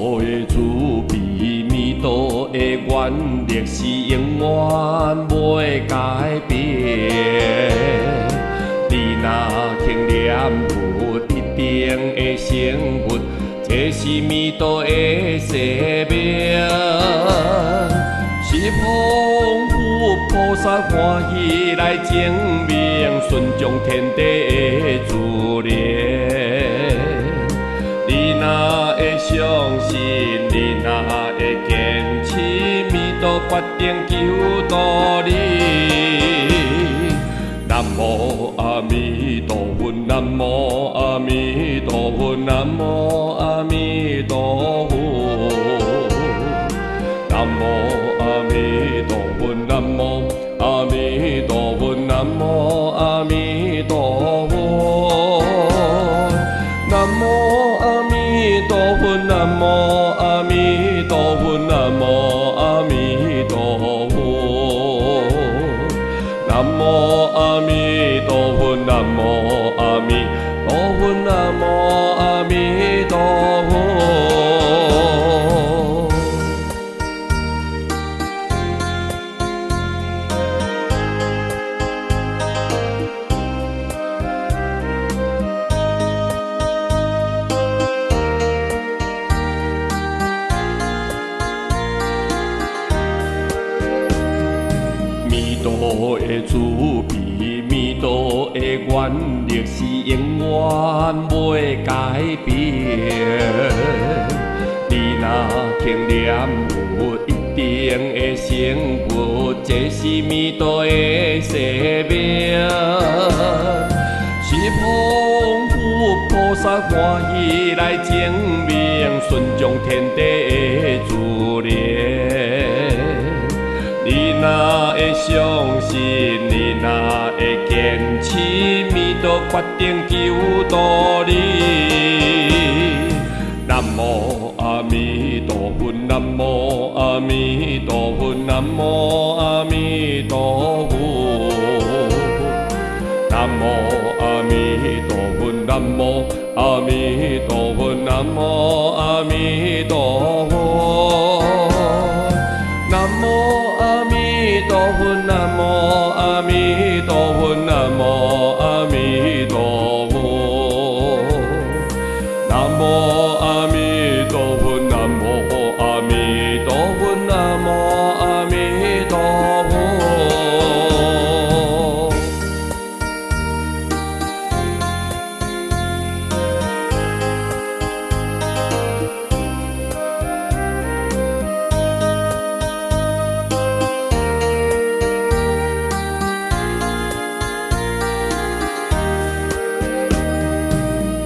道的慈悲，弥陀的愿力是永远袂改变。你若肯念佛，一定会成佛，这是弥陀的生命。是丰富菩萨欢喜来证明，顺从天地的自然。你若会相信，你若会坚持，弥陀决定救度你。南无阿弥陀佛，南无阿弥陀佛，南无阿弥陀佛。南无阿弥陀佛，南无阿弥陀佛，南无阿弥陀佛。南无阿弥陀佛，南无阿弥陀佛，南无阿弥陀佛。南无阿弥陀佛，南无阿弥陀佛，南无阿弥陀佛。弥陀的慈悲，弥陀的愿力是永远袂改变。你若肯念佛，一定会成佛，这是弥陀的生命。是丰富菩萨欢喜来证明，顺从天地的自然。你若会相信，你若会坚持，弥陀决定救度你。南无阿弥陀佛，南无阿弥陀佛，南无阿弥陀佛。南无阿弥陀佛，南无阿弥陀佛，南无阿弥陀佛。南无阿弥陀佛，南无阿弥陀佛，南无阿弥陀佛。南无阿弥陀佛，南无阿弥陀佛，南无阿弥陀佛。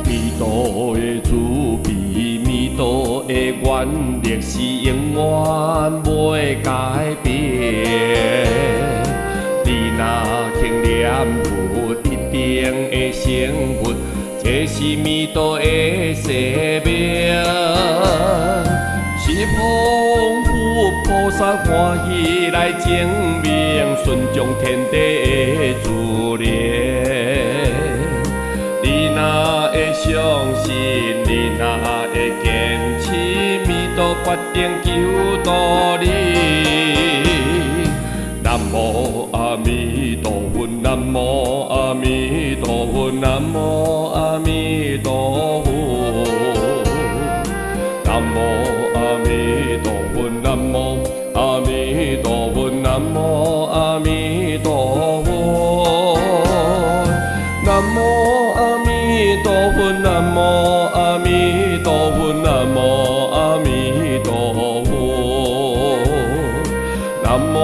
弥陀的慈悲，弥陀的愿力是永远袂改变。你若肯念佛，一定会成佛，这是弥陀的生命。是丰富菩萨欢喜来证明，顺从天地的自然。你若会相信，你若会坚持，弥陀决定救度你。南无阿弥陀佛，南无阿弥陀佛，南无阿弥陀佛。南无阿弥陀佛，南无阿弥陀佛，南无阿弥陀佛。南无阿弥陀佛，南无阿弥陀佛，南无阿弥陀佛。南无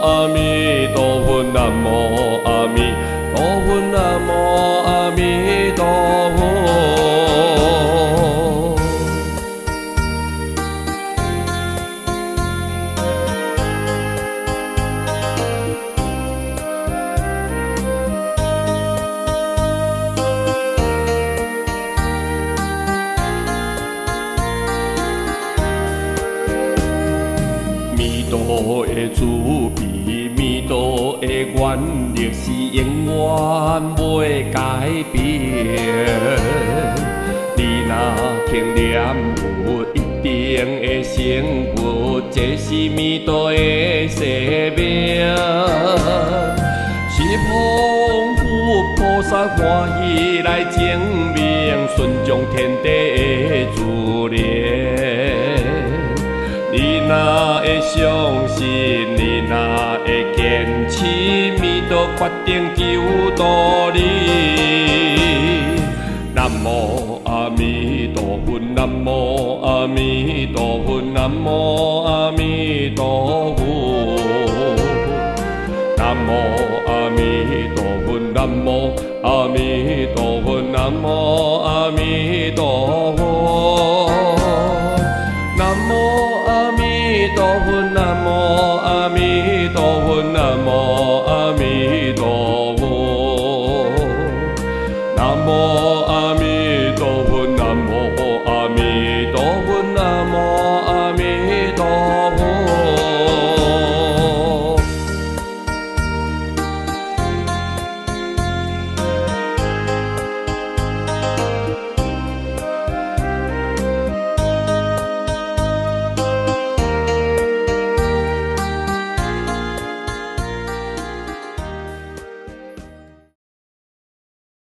阿弥陀佛，南无阿弥陀佛，南无阿弥陀佛。弥陀的慈悲，弥陀的愿力是永远袂改变。你若肯念佛，一定的生活，这是弥陀的生命。是丰富菩萨欢喜来证明，顺从天地的自然。你若会相信，你若会坚持，弥陀决定救度你。南无阿弥陀佛，南无阿弥陀佛，南无阿弥陀佛。南无阿弥陀佛，南无阿弥陀佛，南无阿弥陀佛。